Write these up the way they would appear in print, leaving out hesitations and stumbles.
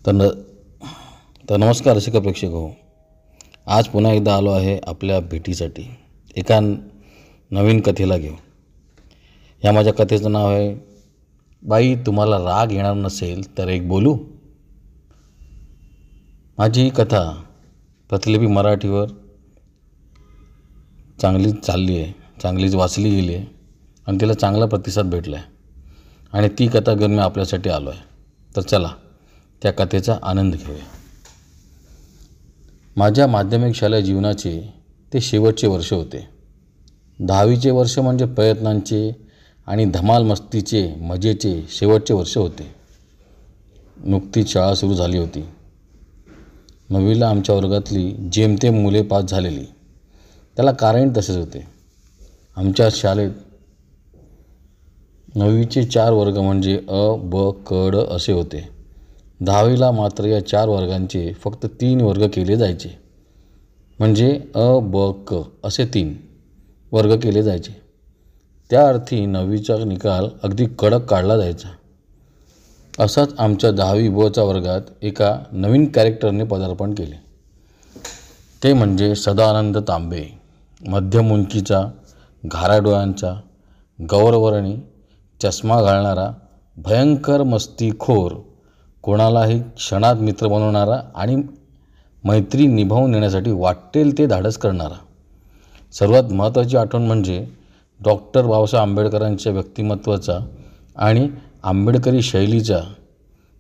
तर नमस्कार रसिक प्रेक्षक हो. आज पुन्हा एकदा आलो आहे आपल्या भेटीसाठी एका नवीन कथेला घेऊन. या माझ्या कथेचं नाव आहे बाई तुम्हाला राग येणार नसेल तर एक बोलू. माझी ही कथा प्रतिलिपी मराठीवर चांगलीच चालली आहे, चांगलीच वाचली गेली आहे आणि तिला चांगला प्रतिसाद भेटला आहे आणि ती कथा घेऊन मी आपल्यासाठी आलो आहे. तर चला त्या कथेचा आनंद घेऊया. माझ्या माध्यमिक शालेय जीवनाचे ते शेवटचे वर्ष होते. 10वीचे वर्ष म्हणजे प्रयत्नांचे आणि धमाल मस्तीचे मजेचे शेवटचे वर्ष होते. नुकतीच शाळा सुरू झाली होती. 9वीला आमच्या वर्गातली जेमतेम मुले पास झालेली. त्याला कारण तसेच होते. आमच्या शाळेत 9वीचे 4 वर्ग म्हणजे अ, ब, क, ड असे होते. 10वीला मात्र या 4 वर्गांचे फक्त 3 वर्ग केले जायचे. म्हणजे अ, ब, क असे 3 वर्ग केले जायचे. त्या अर्थी 9वीचा निकाल अगदी कडक काढला जायचा. असाच आमच्या 10वी बचा वर्गात एका नवीन कॅरेक्टरने पदार्पण केले. ते म्हणजे सदानंद तांबे. मध्यम उंचीचा, घाऱ्या डोळ्यांचा, गौरवर्णी चष्मा घालणारा, भयंकर मस्तीखोर, कोणालाही क्षणात मित्र बनवणारा आणि मैत्री निभावून नेण्यासाठी वाटेल ते धाडस करणारा. सर्वात महत्त्वाची आठवण म्हणजे डॉक्टर बाबासाहेब आंबेडकरांच्या व्यक्तिमत्वाचा आणि आंबेडकरी शैलीचा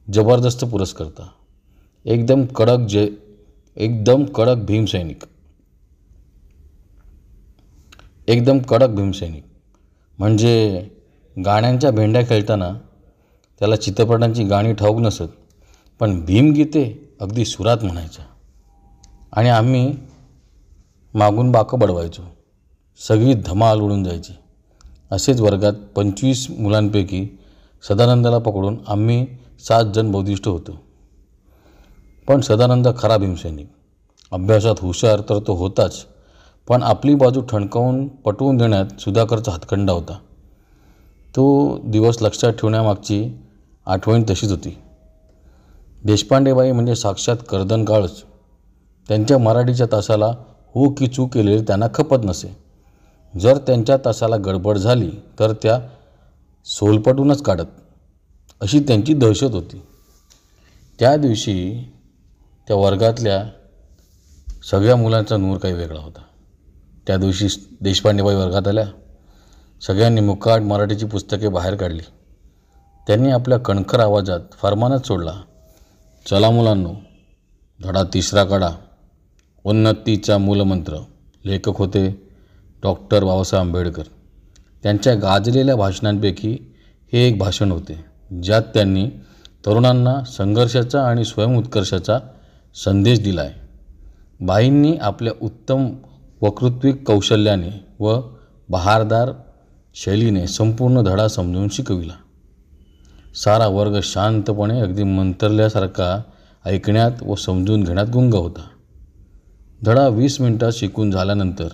जबरदस्त पुरस्कर्ता. एकदम कडक भीमसैनिक. म्हणजे गाण्यांच्या भेंड्या खेळताना त्याला चित्रपटांची गाणी ठाऊक नसत, पण भीमगीते अगदी सुरात म्हणायचा आणि आम्ही मागून बाकं बडवायचो. सगळी धमाल उडून जायची. असेच वर्गात 25 मुलांपैकी सदानंदाला पकडून आम्ही 7 जण बौद्धिष्ट होतो. पण सदानंद खरा भीमसैनिक. अभ्यासात हुशार तर तो होताच, पण आपली बाजू ठणकावून पटवून देण्यात सुधाकरचा हातखंडा होता. तो दिवस लक्षात ठेवण्यामागची आठवण तशीच होती. देशपांडेबाई म्हणजे साक्षात कर्दनकाळच. त्यांच्या मराठीच्या तासाला हो की चू केलेले त्यांना खपत नसे. जर त्यांच्या तासाला गडबड झाली तर त्या सोलपटूनच काढत, अशी त्यांची दहशत होती. त्या दिवशी त्या वर्गातल्या सगळ्या मुलांचा नूर काही वेगळा होता. त्या दिवशी देशपांडेबाई वर्गात आल्या. सगळ्यांनी मुकाट मराठीची पुस्तके बाहेर काढली. त्यांनी आपल्या कणखर आवाजात फरमानच सोडला, चला मुलांनो, धडा 3रा काढा. उन्नतीचा मूलमंत्र. लेखक होते डॉक्टर बाबासाहेब आंबेडकर. त्यांच्या गाजलेल्या भाषणांपैकी हे एक भाषण होते, ज्यात त्यांनी तरुणांना संघर्षाचा आणि स्वयंउत्कर्षाचा संदेश दिला आहे. बाईंनी आपल्या उत्तम वक्तृत्विक कौशल्याने व बहारदार शैलीने संपूर्ण धडा समजून शिकविला. सारा वर्ग शांतपणे अगदी मंतरल्यासारखा ऐकण्यात व समजून घेण्यात गुंग होता. धडा 20 मिनिटात शिकून झाल्यानंतर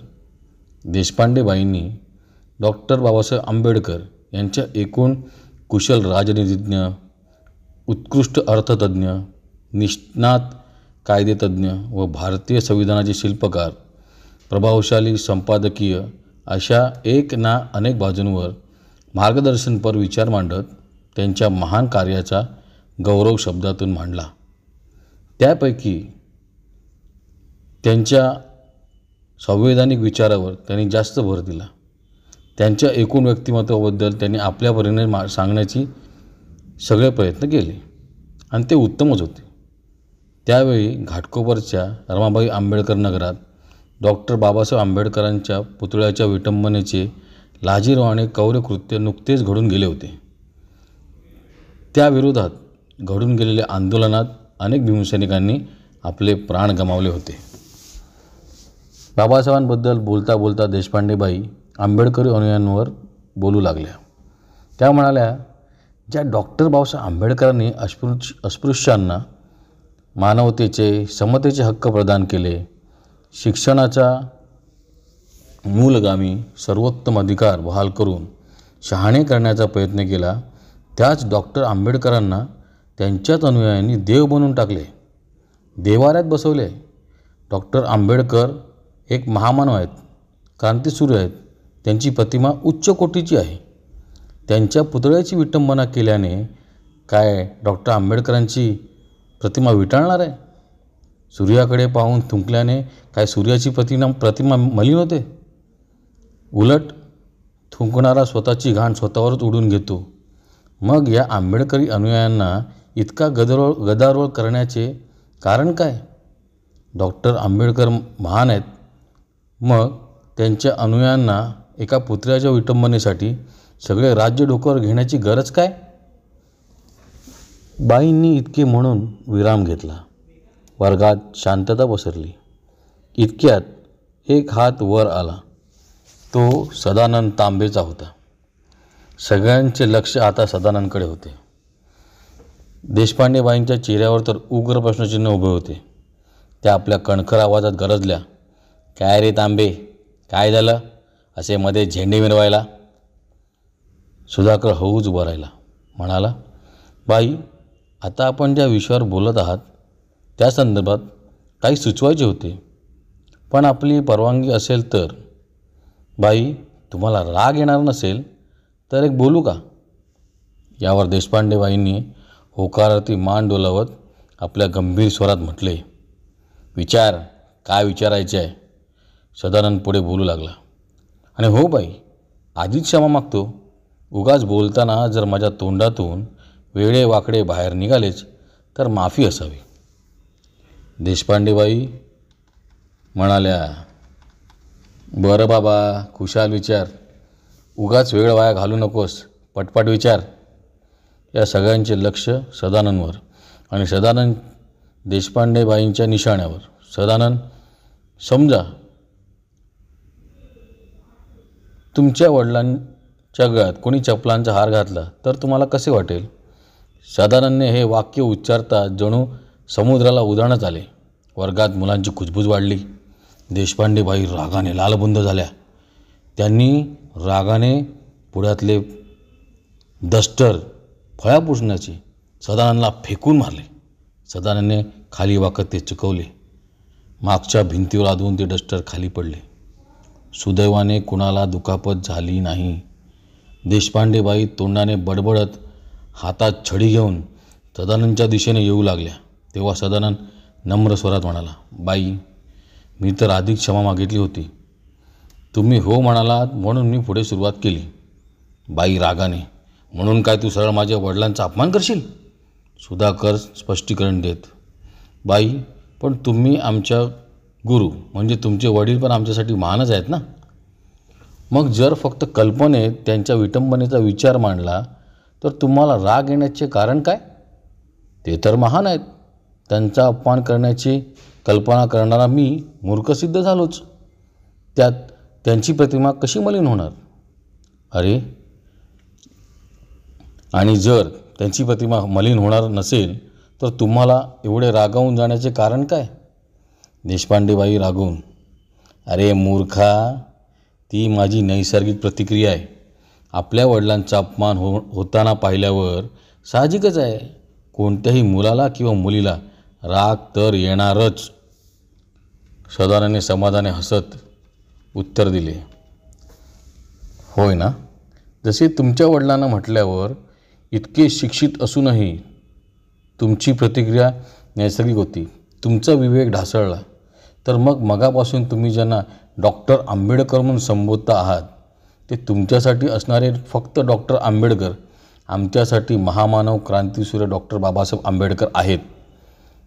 देशपांडेबाईंनी डॉक्टर बाबासाहेब आंबेडकर यांच्या एकूण कुशल राजनीतिज्ञ, उत्कृष्ट अर्थतज्ञ, निष्णात कायदेतज्ञ व भारतीय संविधानाचे शिल्पकार, प्रभावशाली संपादकीय अशा एक ना अनेक बाजूंवर मार्गदर्शनपर विचार मांडत त्यांच्या महान कार्याचा गौरव शब्दातून मांडला. त्यापैकी त्यांच्या संवैधानिक विचारावर त्यांनी जास्त भर दिला. त्यांच्या एकूण व्यक्तिमत्वाबद्दल त्यांनी आपल्या परीने सांगण्याची सगळे प्रयत्न केले आणि ते उत्तमच होते. त्यावेळी घाटकोपरच्या रमाबाई आंबेडकर नगरात डॉक्टर बाबासाहेब आंबेडकरांच्या पुतळ्याच्या विटंबनेचे लाजिरवाणे क्रौर्यकृत्य नुकतेच घडून गेले होते. त्याविरोधात घडून गेलेल्या आंदोलनात अनेक भीमसैनिकांनी आपले प्राण गमावले होते. बाबासाहेबांबद्दल बोलता बोलता देशपांडेबाई आंबेडकरी अनुयायांवर बोलू लागल्या. त्या म्हणाल्या, ज्या डॉक्टर बाबासाहेब आंबेडकरांनी अस्पृश्यांना मानवतेचे, समतेचे हक्क प्रदान केले, शिक्षणाचा मूलगामी सर्वोत्तम अधिकार बहाल करून शहाणे करण्याचा प्रयत्न केला, त्याच डॉक्टर आंबेडकरांना त्यांच्याच अनुयायांनी देव बनवून टाकले, देवाऱ्यात बसवले. डॉक्टर आंबेडकर एक महामानव आहेत, क्रांतीसूर्य आहेत. त्यांची प्रतिमा उच्च कोटीची आहे. त्यांच्या पुतळ्याची विटंबना केल्याने काय डॉक्टर आंबेडकरांची प्रतिमा विटाळणार आहे? सूर्याकडे पाहून थुंकल्याने काय सूर्याची प्रतिमा मलिन होते? उलट थुंकणारा स्वतःची घाण स्वतःवरच उडून घेतो. मग या आंबेडकरी अनुयायांना इतका गदारोळ करण्याचे कारण काय? डॉक्टर आंबेडकर महान आहेत, मग त्यांच्या अनुयायांना एका पुतळ्याच्या विटंबनेसाठी सगळे राज्य डोक्यावर घेण्याची गरज काय? बाईंनी इतके म्हणून विराम घेतला. वर्गात शांतता पसरली. इतक्यात एक हात वर आला. तो सदानंद तांबेचा होता. सगळ्यांचे लक्ष आता सदानंदकडे होते. देशपांडेबाईंच्या चेहऱ्यावर तर उग्र प्रश्नचिन्ह उभे होते. त्या आपल्या कणखर आवाजात गरजल्या, काय रे तांबे, काय झालं असे मध्ये झेंडे मिरवायला? सुधाकर हळूच उभा राहिला, म्हणाला, बाई, आता आपण ज्या विषयावर बोलत आहात त्या संदर्भात काही सुचवायचे होते, पण आपली परवानगी असेल तर. बाई, तुम्हाला राग येणार नसेल तर एक बोलू का? यावर देशपांडेबाईंनी होकारार्थी मान डोलावत आपल्या गंभीर स्वरात म्हटले, विचार, काय विचारायचे आहे? सदानंद पुढे बोलू लागला, आणि हो बाई, आधीच क्षमा मागतो. उगाच बोलताना जर माझ्या तोंडातून वेडे वाकडे बाहेर निघालेच तर माफी असावी. देशपांडेबाई म्हणाल्या, बरं बाबा, खुशाल विचार, उगाच वेळ वाया घालू नकोस, पटपट विचार. या सगळ्यांचे लक्ष सदानंदवर आणि सदानंद देशपांडेबाईंच्या निशाण्यावर. सदानंद, समजा तुमच्या वडिलांच्या गळ्यात कोणी चपलांचा हार घातला तर तुम्हाला कसे वाटेल? सदानंदने हे वाक्य उच्चारता जणू समुद्राला उधाणच आले. वर्गात मुलांची कुजबूज वाढली. देशपांडेबाई रागाने लालबुंद झाल्या. त्यांनी रागाने पुढ्यातले डस्टर फळ्या पुसण्याचे सदानंदला फेकून मारले. सदानंदने खाली वाकत ते चुकवले. मागच्या भिंतीवर आदळून ते डस्टर खाली पडले. सुदैवाने कुणाला दुखापत झाली नाही. देशपांडेबाई तोंडाने बडबडत हातात छडी घेऊन सदानंदच्या दिशेने येऊ लागल्या. तेव्हा सदानंद नम्र स्वरात म्हणाला, बाई, मी तर आधी क्षमा मागितली होती. तुम्ही हो म्हणालात म्हणून मी पुढे सुरुवात केली. बाई रागाने, म्हणून काय तू सरळ माझ्या वडिलांचा अपमान करशील? सुधाकर स्पष्टीकरण देत, बाई, पण तुम्ही आमच्या गुरु म्हणजे तुमचे वडील पण आमच्यासाठी महानच आहेत ना. मग जर फक्त कल्पनेत त्यांच्या विटंबनेचा विचार मांडला तर तुम्हाला राग येण्याचे कारण काय? ते तर महान आहेत. त्यांचा अपमान करण्याची कल्पना करणारा मी मूर्खसिद्ध झालोच. त्यात त्यांची प्रतिमा कशी मलिन होणार? अरे, आणि जर त्यांची प्रतिमा मलिन होणार नसेल तर तुम्हाला एवढे रागावून जाण्याचे कारण काय? देशपांडेबाई रागवून, अरे मूर्खा, ती माझी नैसर्गिक प्रतिक्रिया आहे. आपल्या वडिलांचा अपमान होताना पाहिल्यावर साहजिकच आहे कोणत्याही मुलाला किंवा मुलीला राग तर येणारच. सदानंदने समाधाने हसत उत्तर दिले, होय ना. जसे तुमच्या वडिलांना म्हटल्यावर इतके शिक्षित असूनही तुमची प्रतिक्रिया नैसर्गिक होती. तुमचा विवेक ढासळला. तर मगापासून तुम्ही ज्यांना डॉक्टर आंबेडकर म्हणून संबोधता आहात ते तुमच्यासाठी असणारे फक्त डॉक्टर आंबेडकर आमच्यासाठी महामानव क्रांतीसूर्य डॉक्टर बाबासाहेब आंबेडकर आहेत.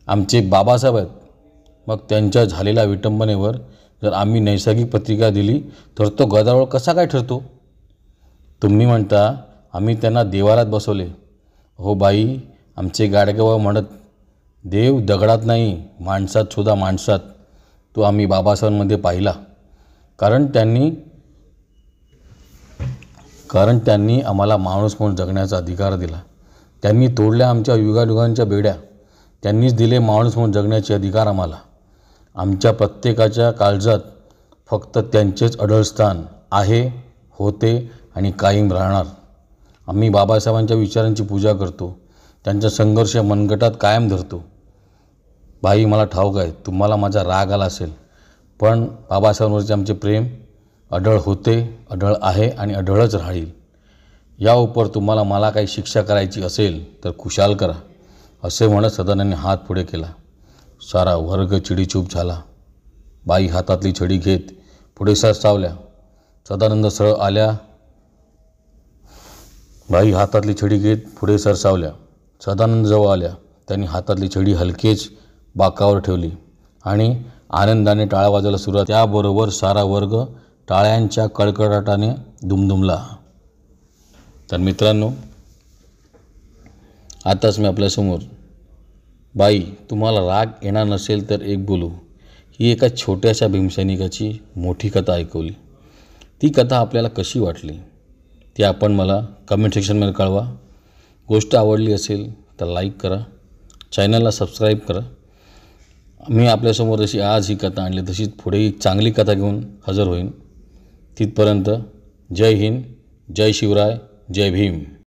आमचे बाबासाहेब आहेत. मग त्यांच्या झालेल्या विटंबनेवर जर आम्ही नैसर्गिक प्रतिक्रिया दिली तर तो गदारोळ कसा काय ठरतो? तुम्ही म्हणता आम्ही त्यांना देवारात बसवले. हो बाई, आमचे गाडगेबाबा म्हणत, देव दगडात नाही, माणसात सुद्धा माणसात. तो आम्ही बाबासाहेबांमध्ये पाहिला. कारण त्यांनी आम्हाला माणूस म्हणून जगण्याचा अधिकार दिला. त्यांनी तोडल्या आमच्या युगायुगांच्या बेड्या. त्यांनीच दिले माणूस म्हणून जगण्याचे अधिकार आम्हाला. आमच्या प्रत्येकाच्या काळजात फक्त त्यांचेच अढळस्थान आहे, होते आणि कायम राहणार. आम्ही बाबासाहेबांच्या विचारांची पूजा करतो. त्यांचा संघर्ष मनगटात कायम धरतो. बाई, मला ठाऊक आहे तुम्हाला माझा राग आला असेल, पण बाबासाहेबांवरचे आमचे प्रेम अढळ होते, अढळ आहे आणि अढळच राहील. या उपर तुम्हाला मला काही शिक्षा करायची असेल तर खुशाल करा, असे म्हणत सदानंदांनी हात पुढे केला. सारा वर्ग चिडीचूप झाला. बाई हातातली छडी घेत पुढे सरसावल्या. सदानंद सरळ आल्या. बाई हातातली छडी घेत पुढे सरसावल्या. सदानंद जवळ आल्या. त्यांनी हातातली छडी हलकेच बाकावर ठेवली आणि आनंदाने टाळ्या वाजवायला सुरुवात. त्याबरोबर सारा वर्ग टाळ्यांच्या कडकडाटाने दुमदुमला. तर मित्रांनो, आताच मी आपल्यासमोर बाई तुम्हाला राग येणार नसेल तर एक बोलू ही एका छोट्याशा भीमसैनिकाची मोठी कथा ऐकवली. ती कथा आपल्याला कशी वाटली ती आपण मला कमेंट सेक्शनमध्ये कळवा. गोष्ट आवडली असेल तर लाईक करा, चॅनलला सबस्क्राईब करा. मी आपल्यासमोर जशी आज ही कथा आणली तशीच पुढे एक चांगली कथा घेऊन हजर होईन. तिथपर्यंत जय हिंद, जय शिवराय, जय भीम.